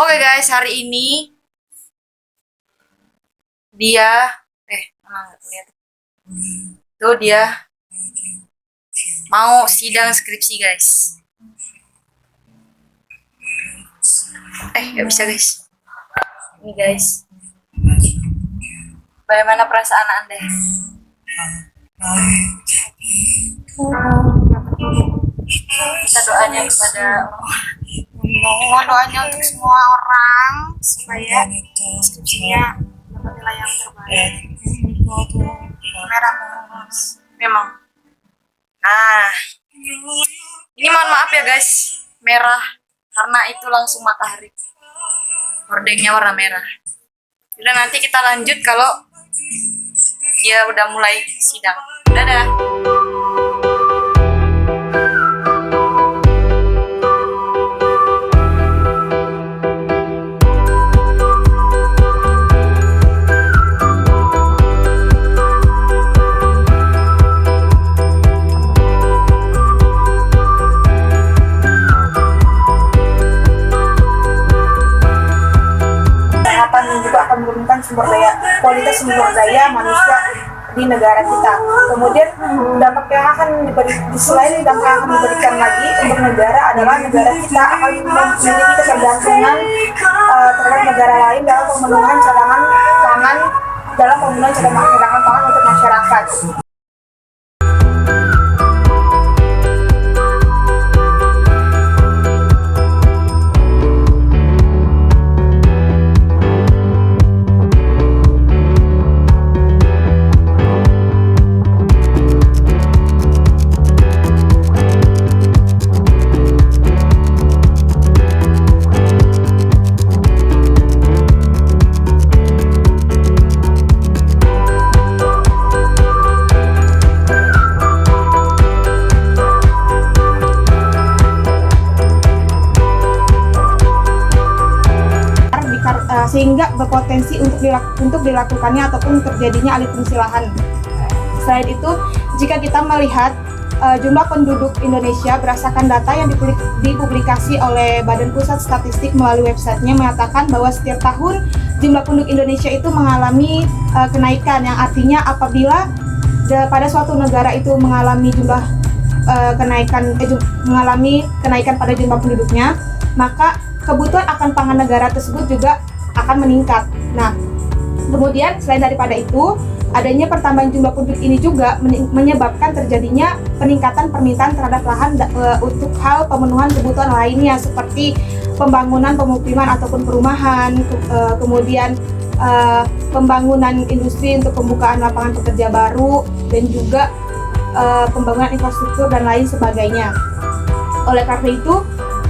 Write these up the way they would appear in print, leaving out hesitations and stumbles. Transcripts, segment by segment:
Oke guys, hari ini dia mana nggak lihat. Tuh dia mau sidang skripsi guys. Nggak bisa guys. Ini guys. Bagaimana perasaan Anda? Kita doanya kepada mohon doanya untuk semua orang supaya skripsinya dapat nilai yang terbaik. Merah memang. Nah, ini mohon maaf ya guys, merah karena itu langsung matahari. Hordengnya warna merah. Udah, nanti kita lanjut kalau dia udah mulai sidang. Dadah. Menurunkan kualitas sumber daya manusia di negara kita. Kemudian dampak yang akan selain dampak yang akan diberikan lagi untuk negara adalah negara kita akan memiliki ketergantungan terhadap negara lain dalam pemenuhan cadangan pangan untuk masyarakat. Sehingga berpotensi untuk dilakukannya ataupun terjadinya alih fungsi lahan. Selain itu, jika kita melihat jumlah penduduk Indonesia berdasarkan data yang dipublikasi oleh Badan Pusat Statistik melalui websitenya menyatakan bahwa setiap tahun jumlah penduduk Indonesia itu mengalami kenaikan, yang artinya apabila pada suatu negara itu mengalami kenaikan pada jumlah penduduknya, maka kebutuhan akan pangan negara tersebut juga akan meningkat. Nah, kemudian selain daripada itu, adanya pertambahan jumlah penduduk ini juga menyebabkan terjadinya peningkatan permintaan terhadap lahan untuk hal pemenuhan kebutuhan lainnya seperti pembangunan pemukiman ataupun perumahan, kemudian pembangunan industri untuk pembukaan lapangan pekerja baru, dan juga pembangunan infrastruktur dan lain sebagainya. Oleh karena itu,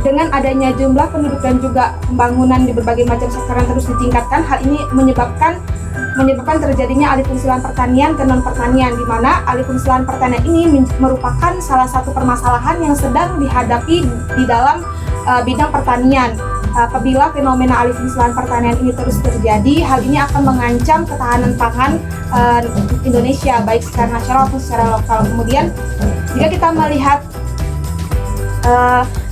dengan adanya jumlah penduduk dan juga pembangunan di berbagai macam sektor yang terus ditingkatkan, hal ini menyebabkan terjadinya alih fungsi lahan pertanian ke non pertanian, di mana alih fungsi lahan pertanian ini merupakan salah satu permasalahan yang sedang dihadapi di dalam bidang pertanian. Apabila fenomena alih fungsi lahan pertanian ini terus terjadi, hal ini akan mengancam ketahanan pangan Indonesia baik secara nasional maupun secara lokal. Kemudian jika kita melihat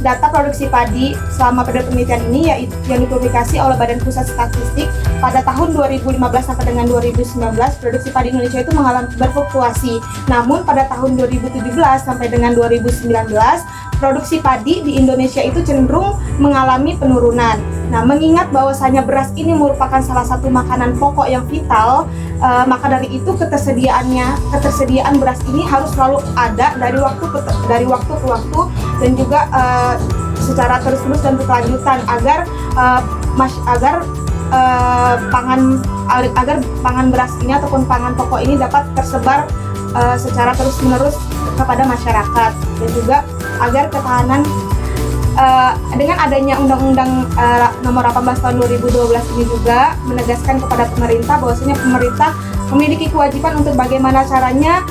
data produksi padi selama periode penelitian ini yang dipublikasi oleh Badan Pusat Statistik pada tahun 2015 sampai dengan 2019, produksi padi Indonesia itu mengalami berfluktuasi. Namun pada tahun 2017 sampai dengan 2019, produksi padi di Indonesia itu cenderung mengalami penurunan. Nah, mengingat bahwasanya beras ini merupakan salah satu makanan pokok yang vital, maka dari itu ketersediaan beras ini harus selalu ada dari waktu ke waktu dan juga secara terus-menerus dan berkelanjutan agar pangan beras ini ataupun pangan pokok ini dapat tersebar secara terus-menerus kepada masyarakat, dan juga agar ketahanan dengan adanya Undang-Undang Nomor 18 Tahun 2012 ini juga menegaskan kepada pemerintah bahwasanya pemerintah memiliki kewajiban untuk bagaimana caranya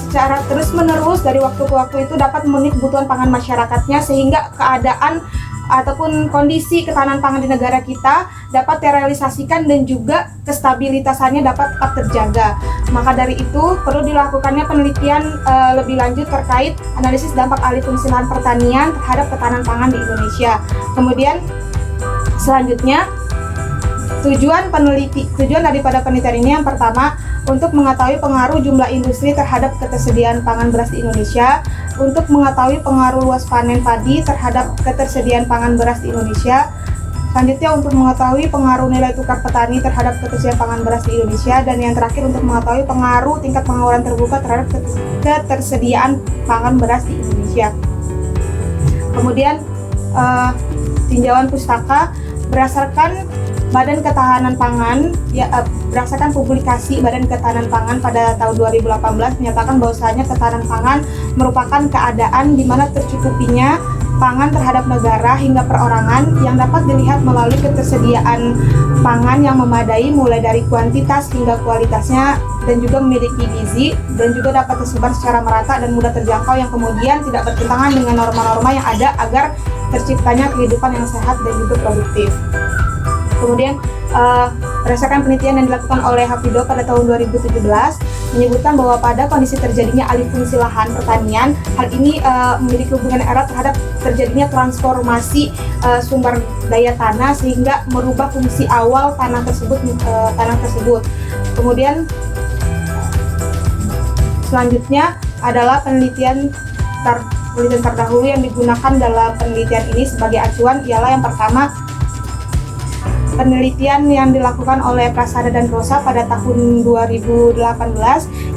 secara terus-menerus dari waktu ke waktu itu dapat memenuhi kebutuhan pangan masyarakatnya, sehingga keadaan ataupun kondisi ketahanan pangan di negara kita dapat terrealisasikan dan juga kestabilitasannya dapat tetap terjaga. Maka dari itu perlu dilakukannya penelitian lebih lanjut terkait analisis dampak alih fungsi lahan pertanian terhadap ketahanan pangan di Indonesia. Kemudian Selanjutnya, tujuan daripada penelitian ini yang pertama untuk mengetahui pengaruh jumlah industri terhadap ketersediaan pangan beras di Indonesia, untuk mengetahui pengaruh luas panen padi terhadap ketersediaan pangan beras di Indonesia. Selanjutnya untuk mengetahui pengaruh nilai tukar petani terhadap ketersediaan pangan beras di Indonesia, dan yang terakhir untuk mengetahui pengaruh tingkat pengangguran terbuka terhadap ketersediaan pangan beras di Indonesia. Kemudian tinjauan pustaka berdasarkan berdasarkan publikasi Badan Ketahanan Pangan pada tahun 2018 menyatakan bahwasanya ketahanan pangan merupakan keadaan di mana tercukupinya pangan terhadap negara hingga perorangan yang dapat dilihat melalui ketersediaan pangan yang memadai mulai dari kuantitas hingga kualitasnya, dan juga memiliki gizi dan juga dapat tersebar secara merata dan mudah terjangkau, yang kemudian tidak bertentangan dengan norma-norma yang ada agar terciptanya kehidupan yang sehat dan juga produktif. Kemudian berdasarkan penelitian yang dilakukan oleh Hafidho pada tahun 2017 menyebutkan bahwa pada kondisi terjadinya alih fungsi lahan pertanian, hal ini memiliki hubungan erat terhadap terjadinya transformasi sumber daya tanah sehingga merubah fungsi awal tanah tersebut. Kemudian selanjutnya adalah penelitian terdahulu yang digunakan dalam penelitian ini sebagai acuan ialah yang pertama, penelitian yang dilakukan oleh Prasada dan Rosa pada tahun 2018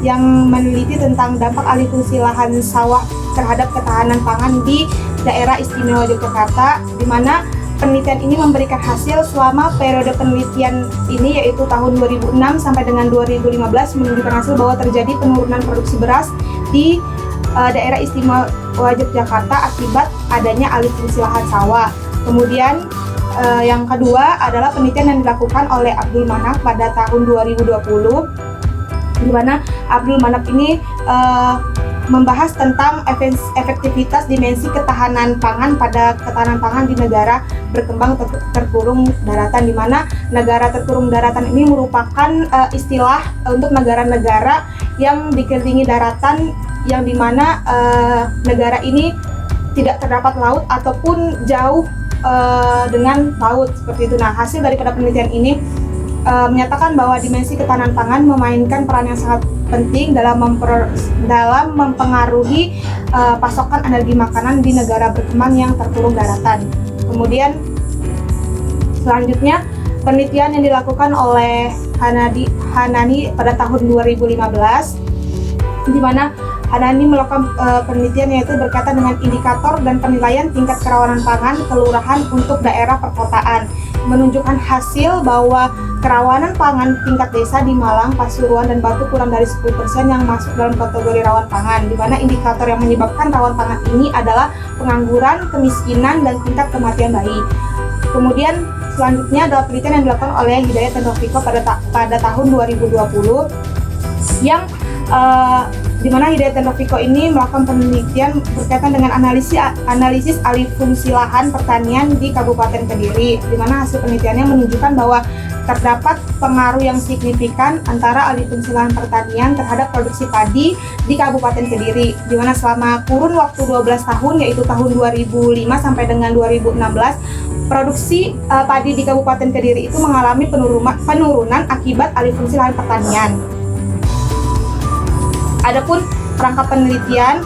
yang meneliti tentang dampak alih fungsi lahan sawah terhadap ketahanan pangan di daerah istimewa Yogyakarta, di mana penelitian ini memberikan hasil selama periode penelitian ini yaitu tahun 2006 sampai dengan 2015 menunjukkan hasil bahwa terjadi penurunan produksi beras di daerah istimewa Yogyakarta akibat adanya alih fungsi lahan sawah. Kemudian yang kedua adalah penelitian yang dilakukan oleh Abdul Manap pada tahun 2020, di mana Abdul Manap ini membahas tentang efektivitas dimensi ketahanan pangan pada ketahanan pangan di negara berkembang terkurung daratan, di mana negara terkurung daratan ini merupakan istilah untuk negara-negara yang dikelilingi daratan, yang dimana negara ini tidak terdapat laut ataupun jauh dengan laut seperti itu. Nah, hasil daripada penelitian ini menyatakan bahwa dimensi ketahanan pangan memainkan peran yang sangat penting dalam mempengaruhi pasokan energi makanan di negara berkembang yang terkurung daratan. Kemudian selanjutnya penelitian yang dilakukan oleh Hanani pada tahun 2015, di mana Hanani melakukan penelitian yaitu berkaitan dengan indikator dan penilaian tingkat kerawanan pangan kelurahan untuk daerah perkotaan, menunjukkan hasil bahwa kerawanan pangan tingkat desa di Malang, Pasuruan, dan Batu kurang dari 10% yang masuk dalam kategori rawan pangan, di mana indikator yang menyebabkan rawan pangan ini adalah pengangguran, kemiskinan, dan tingkat kematian bayi. Kemudian selanjutnya adalah penelitian yang dilakukan oleh Hidayat dan Rofiko pada tahun 2020 yang di mana Hidayat dan Rofiko ini melakukan penelitian berkaitan dengan analisis alih fungsi lahan pertanian di Kabupaten Kediri, di mana hasil penelitiannya menunjukkan bahwa terdapat pengaruh yang signifikan antara alih fungsi lahan pertanian terhadap produksi padi di Kabupaten Kediri, di mana selama kurun waktu 12 tahun yaitu tahun 2005 sampai dengan 2016 produksi padi di Kabupaten Kediri itu mengalami penurunan akibat alih fungsi lahan pertanian. Adapun perangkat penelitian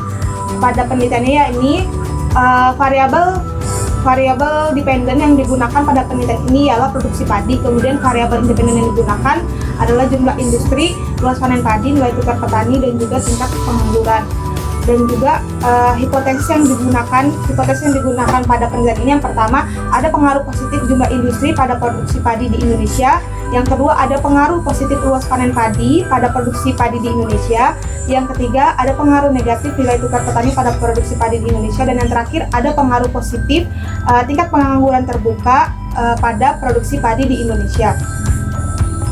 pada penelitiannya yakni variabel dependen yang digunakan pada penelitian ini ialah produksi padi. Kemudian variabel independen yang digunakan adalah jumlah industri, luas panen padi, nilai tukar petani, dan juga tingkat pengangguran. Dan juga hipotesis yang digunakan pada penelitian ini yang pertama, ada pengaruh positif jumlah industri pada produksi padi di Indonesia. Yang kedua, ada pengaruh positif luas panen padi pada produksi padi di Indonesia. Yang ketiga, ada pengaruh negatif nilai tukar petani pada produksi padi di Indonesia. Dan yang terakhir, ada pengaruh positif tingkat pengangguran terbuka pada produksi padi di Indonesia.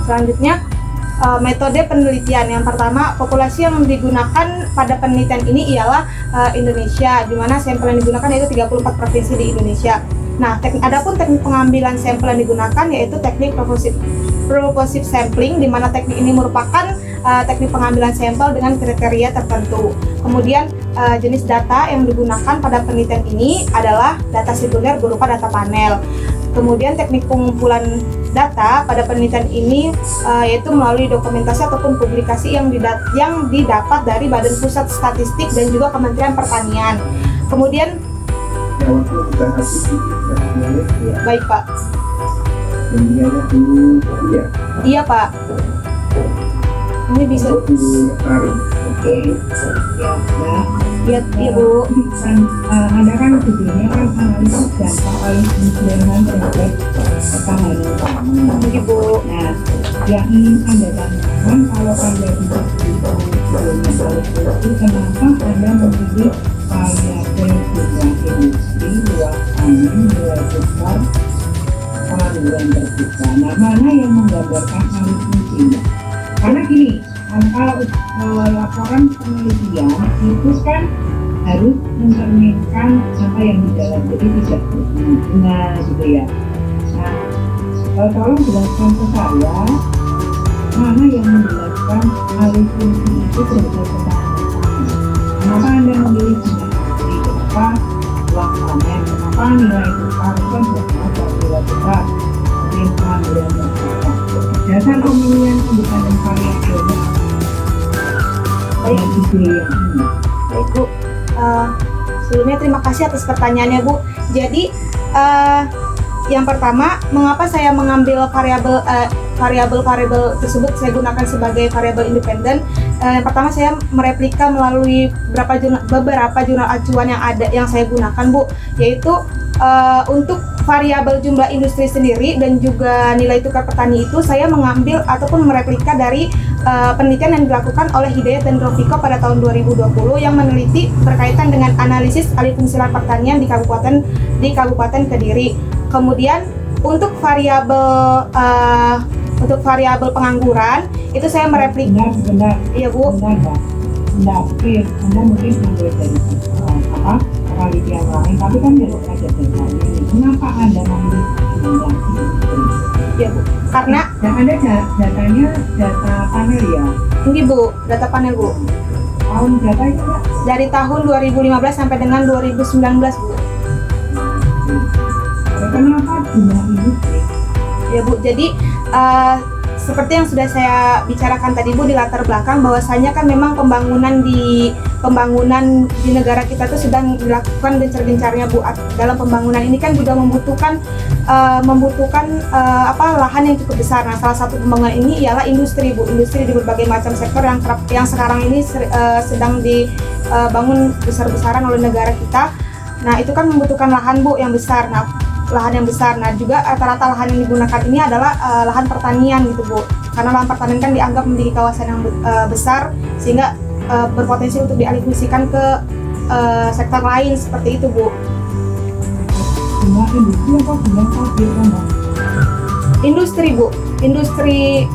Selanjutnya, metode penelitian. Yang pertama, populasi yang digunakan pada penelitian ini ialah Indonesia, di mana sampel yang digunakan yaitu 34 provinsi di Indonesia. Nah, adapun teknik pengambilan sampel yang digunakan yaitu teknik proportive sampling, di mana teknik ini merupakan teknik pengambilan sampel dengan kriteria tertentu. Kemudian jenis data yang digunakan pada penelitian ini adalah data sekunder berupa data panel. Kemudian teknik pengumpulan data pada penelitian ini yaitu melalui dokumentasi ataupun publikasi yang didapat dari Badan Pusat Statistik dan juga Kementerian Pertanian. Kemudian baik Pak. Iya Pak. Ini bisa. Iya Bu. Ada kan videonya kan analisis data oleh Kementerian terkait ketahanan pangan. Iya Bu. Nah, yang ingin Anda tanyakan kalau Anda bisa videonya itu kenapa Anda memilih variabel jumlah industri luas panen nilai tukar pengaduan terbuka. Nah, mana yang menggambarkan alih fungsinya? Karena gini, angka laporan penelitian itu kan harus mencerminkan apa yang di dalam, jadi tidak berbunga gitu ya. Nah, tolong jelaskan ke saya mana yang menjelaskan alih fungsi itu terhadap ketahanan pangan. Kenapa Anda memilih jumlah industri? Kenapa luas panen? Kenapa nilai tukar kan berapa nilai tukar? Mungkin pengambilan terbuka. Dasar pemilihan independen variabelnya Baik. Baik Bu. Sebelumnya terima kasih atas pertanyaannya Bu. Jadi yang pertama, mengapa saya mengambil variabel tersebut saya gunakan sebagai variabel independen? Yang pertama, saya mereplika melalui beberapa jurnal acuan yang saya gunakan Bu, yaitu untuk variabel jumlah industri sendiri dan juga nilai tukar petani itu saya mengambil ataupun mereplika dari penelitian yang dilakukan oleh Hidayat dan Rofiko pada tahun 2020 yang meneliti berkaitan dengan analisis alih fungsi lahan pertanian di Kabupaten Kediri. Kemudian untuk variabel pengangguran itu saya mereplika. benar. Iya Bu. Benar. Oke, Anda mungkin mengambil dari penelitian lain, tapi kan belum ada datanya ini. Kenapa Anda memilih jumlah industri? Iya Bu. Karena Dan Anda datanya data panel ya? ini Bu, data panel Bu. Tahun berapa itu Pak? Dari tahun 2015 sampai dengan 2019 Bu. Kenapa jumlah industri? Ya Bu, jadi seperti yang sudah saya bicarakan tadi Bu di latar belakang, bahwasanya kan memang pembangunan di negara kita itu sedang dilakukan gencar-gencarnya Bu. Dalam pembangunan ini kan juga membutuhkan lahan yang cukup besar. Nah, salah satu pembangunan ini ialah industri Bu, industri di berbagai macam sektor yang sekarang ini sedang dibangun besar-besaran oleh negara kita. Nah, itu kan membutuhkan lahan Bu yang besar. Nah, juga rata-rata lahan yang digunakan ini adalah lahan pertanian gitu Bu, karena lahan pertanian kan dianggap memiliki kawasan yang besar sehingga berpotensi untuk dialihfungsikan ke sektor lain seperti itu Bu. Jumlah industri apa jumlah pabrik Anda? Industri Bu, industri